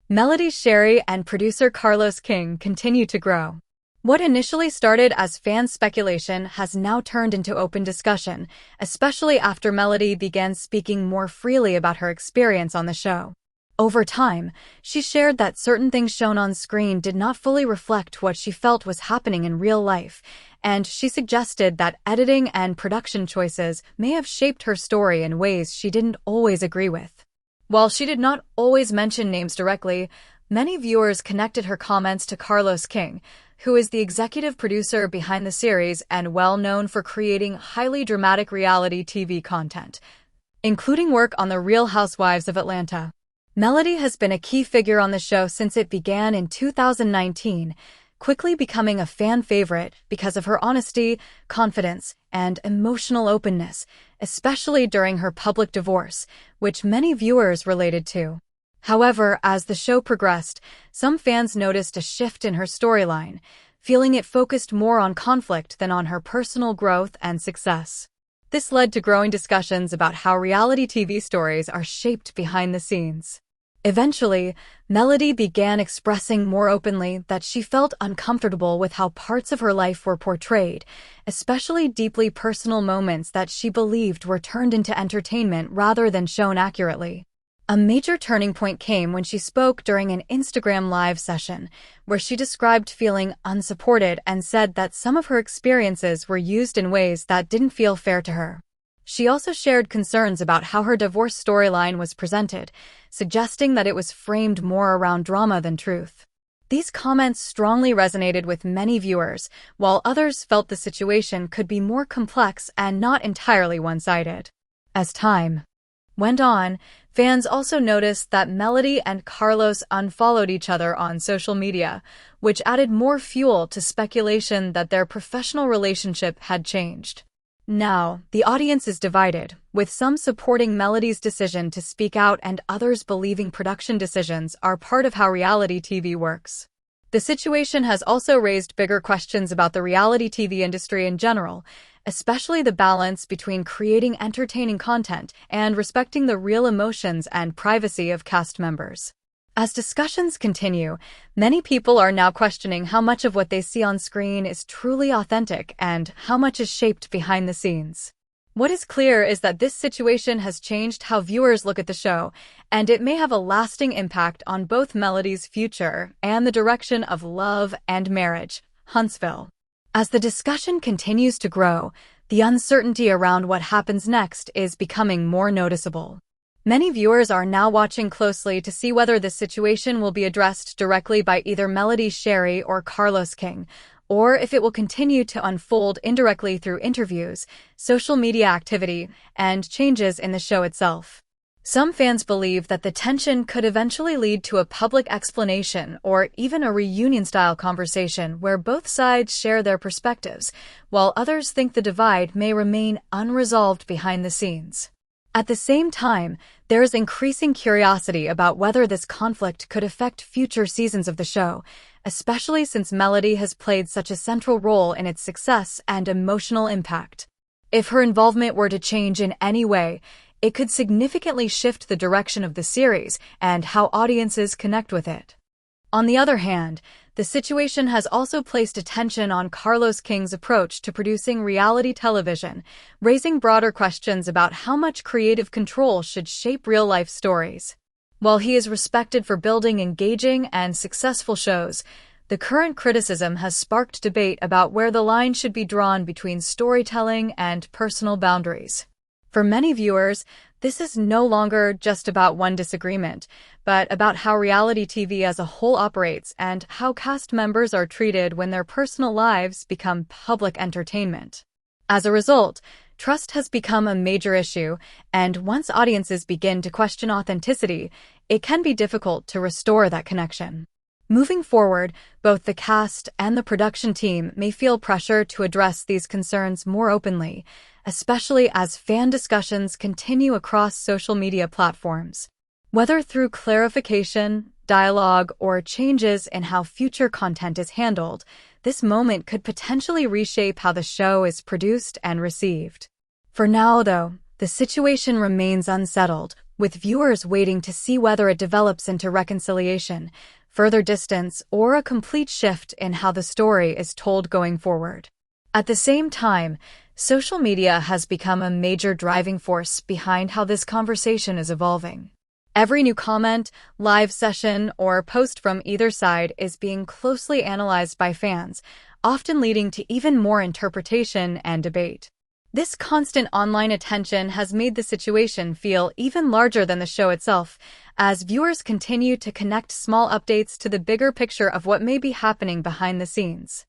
Melody Shari and producer Carlos King continue to grow. What initially started as fan speculation has now turned into open discussion, especially after Melody began speaking more freely about her experience on the show. Over time, she shared that certain things shown on screen did not fully reflect what she felt was happening in real life, and she suggested that editing and production choices may have shaped her story in ways she didn't always agree with. While she did not always mention names directly, many viewers connected her comments to Carlos King, who is the executive producer behind the series and well known for creating highly dramatic reality TV content, including work on The Real Housewives of Atlanta. Melody has been a key figure on the show since it began in 2019, quickly becoming a fan favorite because of her honesty, confidence, and emotional openness, especially during her public divorce, which many viewers related to. However, as the show progressed, some fans noticed a shift in her storyline, feeling it focused more on conflict than on her personal growth and success. This led to growing discussions about how reality TV stories are shaped behind the scenes. Eventually, Melody began expressing more openly that she felt uncomfortable with how parts of her life were portrayed, especially deeply personal moments that she believed were turned into entertainment rather than shown accurately. A major turning point came when she spoke during an Instagram Live session, where she described feeling unsupported and said that some of her experiences were used in ways that didn't feel fair to her. She also shared concerns about how her divorce storyline was presented, suggesting that it was framed more around drama than truth. These comments strongly resonated with many viewers, while others felt the situation could be more complex and not entirely one-sided. As time went on, fans also noticed that Melody and Carlos unfollowed each other on social media, which added more fuel to speculation that their professional relationship had changed. Now, the audience is divided, with some supporting Melody's decision to speak out and others believing production decisions are part of how reality TV works. The situation has also raised bigger questions about the reality TV industry in general, especially the balance between creating entertaining content and respecting the real emotions and privacy of cast members. As discussions continue, many people are now questioning how much of what they see on screen is truly authentic and how much is shaped behind the scenes. What is clear is that this situation has changed how viewers look at the show, and it may have a lasting impact on both Melody's future and the direction of Love and Marriage, Huntsville. As the discussion continues to grow, the uncertainty around what happens next is becoming more noticeable. Many viewers are now watching closely to see whether this situation will be addressed directly by either Melody Shari or Carlos King, or if it will continue to unfold indirectly through interviews, social media activity, and changes in the show itself. Some fans believe that the tension could eventually lead to a public explanation or even a reunion-style conversation where both sides share their perspectives, while others think the divide may remain unresolved behind the scenes. At the same time, there is increasing curiosity about whether this conflict could affect future seasons of the show, especially since Melody has played such a central role in its success and emotional impact. If her involvement were to change in any way, it could significantly shift the direction of the series and how audiences connect with it. On the other hand, the situation has also placed attention on Carlos King's approach to producing reality television, raising broader questions about how much creative control should shape real-life stories. While he is respected for building engaging and successful shows, the current criticism has sparked debate about where the line should be drawn between storytelling and personal boundaries. For many viewers, this is no longer just about one disagreement, but about how reality TV as a whole operates and how cast members are treated when their personal lives become public entertainment. As a result, trust has become a major issue, and once audiences begin to question authenticity, it can be difficult to restore that connection. Moving forward, both the cast and the production team may feel pressure to address these concerns more openly, especially as fan discussions continue across social media platforms. Whether through clarification, dialogue, or changes in how future content is handled, this moment could potentially reshape how the show is produced and received. For now, though, the situation remains unsettled, with viewers waiting to see whether it develops into reconciliation, further distance, or a complete shift in how the story is told going forward. At the same time, social media has become a major driving force behind how this conversation is evolving. Every new comment, live session, or post from either side is being closely analyzed by fans, often leading to even more interpretation and debate. This constant online attention has made the situation feel even larger than the show itself, as viewers continue to connect small updates to the bigger picture of what may be happening behind the scenes.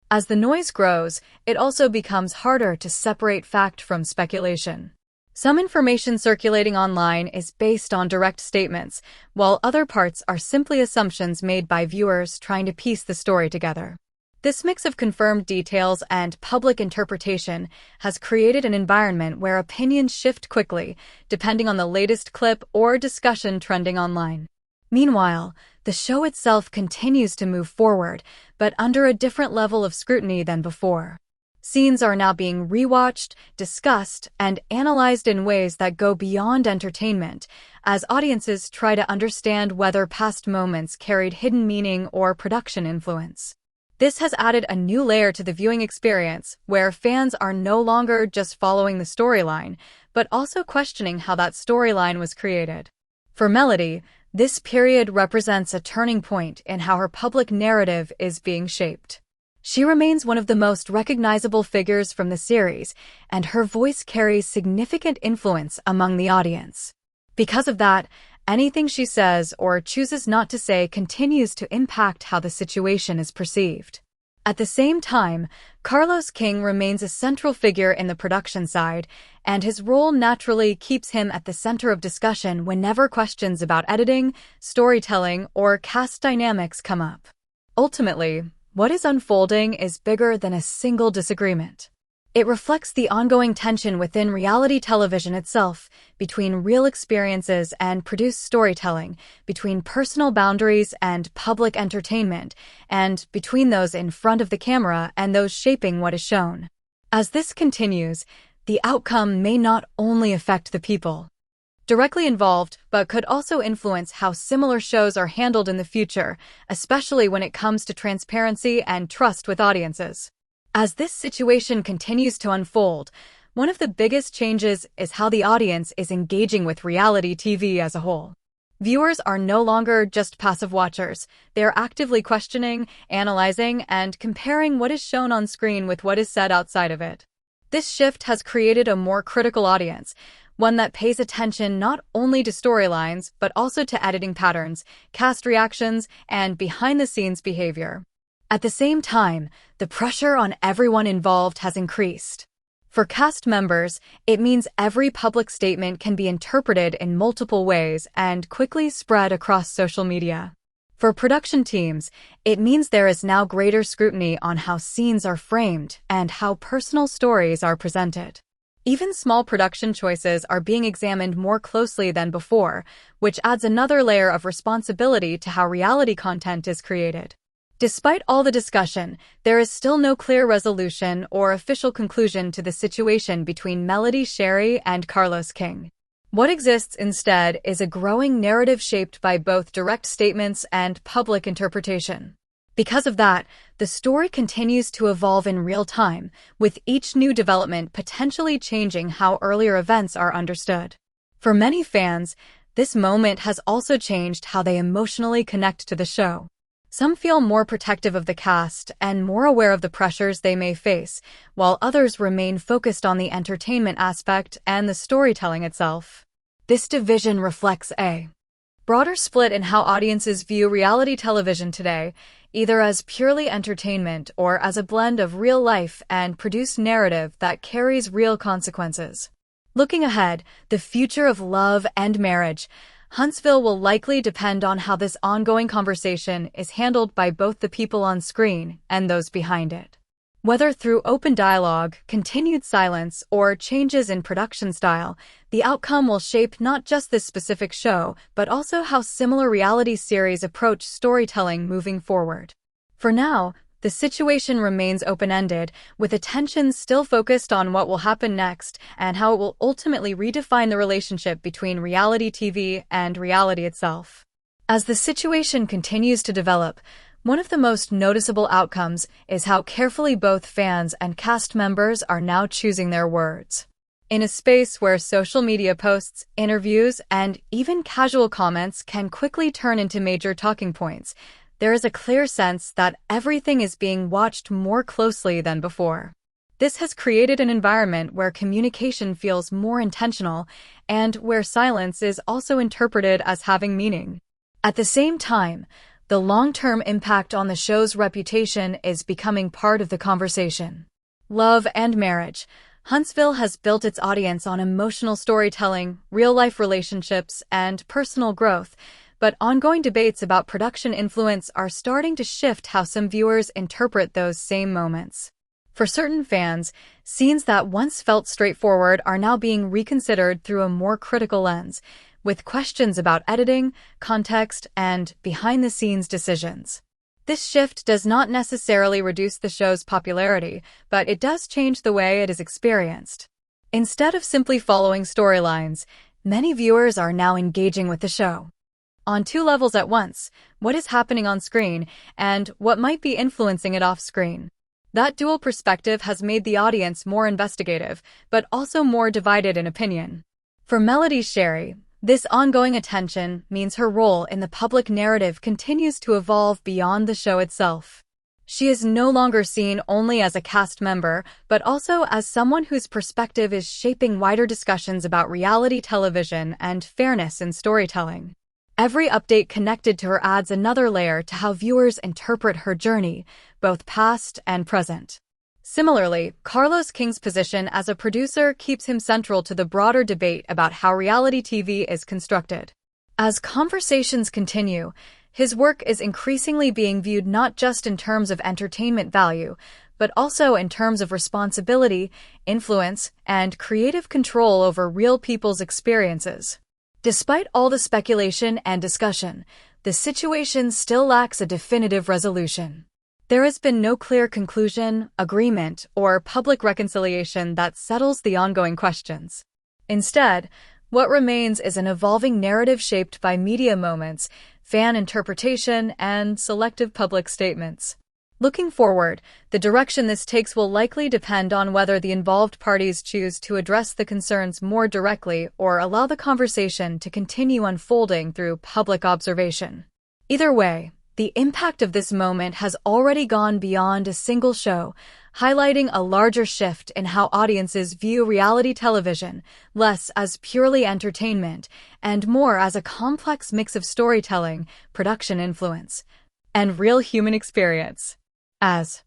As the noise grows, it also becomes harder to separate fact from speculation. Some information circulating online is based on direct statements, while other parts are simply assumptions made by viewers trying to piece the story together. This mix of confirmed details and public interpretation has created an environment where opinions shift quickly, depending on the latest clip or discussion trending online. Meanwhile, the show itself continues to move forward, but under a different level of scrutiny than before. Scenes are now being rewatched, discussed, and analyzed in ways that go beyond entertainment, as audiences try to understand whether past moments carried hidden meaning or production influence. This has added a new layer to the viewing experience, where fans are no longer just following the storyline, but also questioning how that storyline was created. For Melody, this period represents a turning point in how her public narrative is being shaped. She remains one of the most recognizable figures from the series, and her voice carries significant influence among the audience. Because of that, anything she says or chooses not to say continues to impact how the situation is perceived. At the same time, Carlos King remains a central figure in the production side, and his role naturally keeps him at the center of discussion whenever questions about editing, storytelling, or cast dynamics come up. Ultimately, what is unfolding is bigger than a single disagreement. It reflects the ongoing tension within reality television itself, between real experiences and produced storytelling, between personal boundaries and public entertainment, and between those in front of the camera and those shaping what is shown. As this continues, the outcome may not only affect the people directly involved, but could also influence how similar shows are handled in the future, especially when it comes to transparency and trust with audiences. As this situation continues to unfold, one of the biggest changes is how the audience is engaging with reality TV as a whole. Viewers are no longer just passive watchers. They are actively questioning, analyzing, and comparing what is shown on screen with what is said outside of it. This shift has created a more critical audience, one that pays attention not only to storylines, but also to editing patterns, cast reactions, and behind-the-scenes behavior. At the same time, the pressure on everyone involved has increased. For cast members, it means every public statement can be interpreted in multiple ways and quickly spread across social media. For production teams, it means there is now greater scrutiny on how scenes are framed and how personal stories are presented. Even small production choices are being examined more closely than before, which adds another layer of responsibility to how reality content is created. Despite all the discussion, there is still no clear resolution or official conclusion to the situation between Melody Shari and Carlos King. What exists instead is a growing narrative shaped by both direct statements and public interpretation. Because of that, the story continues to evolve in real time, with each new development potentially changing how earlier events are understood. For many fans, this moment has also changed how they emotionally connect to the show. Some feel more protective of the cast and more aware of the pressures they may face, while others remain focused on the entertainment aspect and the storytelling itself. This division reflects a broader split in how audiences view reality television today, either as purely entertainment or as a blend of real life and produced narrative that carries real consequences. Looking ahead, the future of love and marriage, Huntsville will likely depend on how this ongoing conversation is handled by both the people on screen and those behind it. Whether through open dialogue, continued silence, or changes in production style, the outcome will shape not just this specific show, but also how similar reality series approach storytelling moving forward. For now, The situation remains open-ended, with attention still focused on what will happen next and how it will ultimately redefine the relationship between reality TV and reality itself. As the situation continues to develop, one of the most noticeable outcomes is how carefully both fans and cast members are now choosing their words. In a space where social media posts, interviews, and even casual comments can quickly turn into major talking points, there is a clear sense that everything is being watched more closely than before. This has created an environment where communication feels more intentional and where silence is also interpreted as having meaning. At the same time, the long-term impact on the show's reputation is becoming part of the conversation. Love and marriage. Huntsville has built its audience on emotional storytelling, real-life relationships, and personal growth, but ongoing debates about production influence are starting to shift how some viewers interpret those same moments. For certain fans, scenes that once felt straightforward are now being reconsidered through a more critical lens, with questions about editing, context, and behind-the-scenes decisions. This shift does not necessarily reduce the show's popularity, but it does change the way it is experienced. Instead of simply following storylines, many viewers are now engaging with the show on two levels at once: what is happening on screen and what might be influencing it off-screen. That dual perspective has made the audience more investigative, but also more divided in opinion. For Melody Shari, this ongoing attention means her role in the public narrative continues to evolve beyond the show itself. She is no longer seen only as a cast member, but also as someone whose perspective is shaping wider discussions about reality television and fairness in storytelling. Every update connected to her adds another layer to how viewers interpret her journey, both past and present. Similarly, Carlos King's position as a producer keeps him central to the broader debate about how reality TV is constructed. As conversations continue, his work is increasingly being viewed not just in terms of entertainment value, but also in terms of responsibility, influence, and creative control over real people's experiences. Despite all the speculation and discussion, the situation still lacks a definitive resolution. There has been no clear conclusion, agreement, or public reconciliation that settles the ongoing questions. Instead, what remains is an evolving narrative shaped by media moments, fan interpretation, and selective public statements. Looking forward, the direction this takes will likely depend on whether the involved parties choose to address the concerns more directly or allow the conversation to continue unfolding through public observation. Either way, the impact of this moment has already gone beyond a single show, highlighting a larger shift in how audiences view reality television, less as purely entertainment and more as a complex mix of storytelling, production influence, and real human experience. As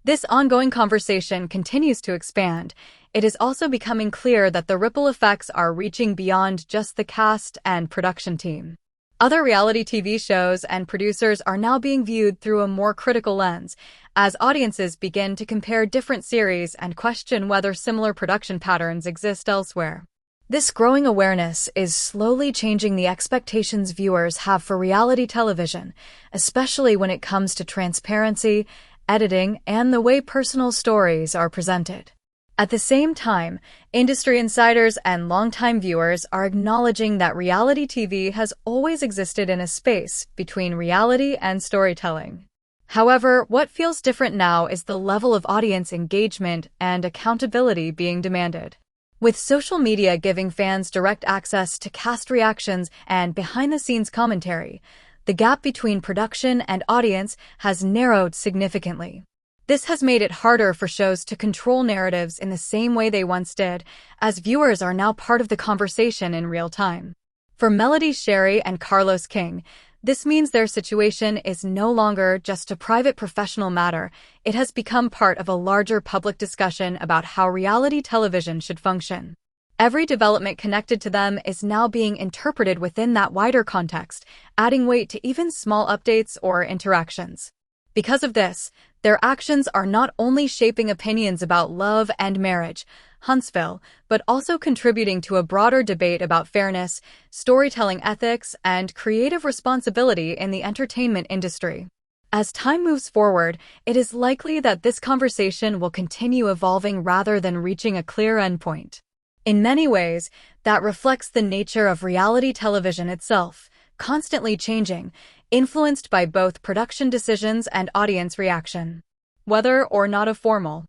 this ongoing conversation continues to expand, it is also becoming clear that the ripple effects are reaching beyond just the cast and production team. Other reality TV shows and producers are now being viewed through a more critical lens, as audiences begin to compare different series and question whether similar production patterns exist elsewhere. This growing awareness is slowly changing the expectations viewers have for reality television, especially when it comes to transparency, editing, and the way personal stories are presented. At the same time, industry insiders and longtime viewers are acknowledging that reality TV has always existed in a space between reality and storytelling. However, what feels different now is the level of audience engagement and accountability being demanded. With social media giving fans direct access to cast reactions and behind-the-scenes commentary, the gap between production and audience has narrowed significantly. This has made it harder for shows to control narratives in the same way they once did, as viewers are now part of the conversation in real time. For Melody Shari and Carlos King, this means their situation is no longer just a private professional matter. It has become part of a larger public discussion about how reality television should function. Every development connected to them is now being interpreted within that wider context, adding weight to even small updates or interactions. Because of this, their actions are not only shaping opinions about love and marriage, Huntsville, but also contributing to a broader debate about fairness, storytelling ethics, and creative responsibility in the entertainment industry. As time moves forward, it is likely that this conversation will continue evolving rather than reaching a clear endpoint. In many ways, that reflects the nature of reality television itself, constantly changing, influenced by both production decisions and audience reaction. Whether or not a formal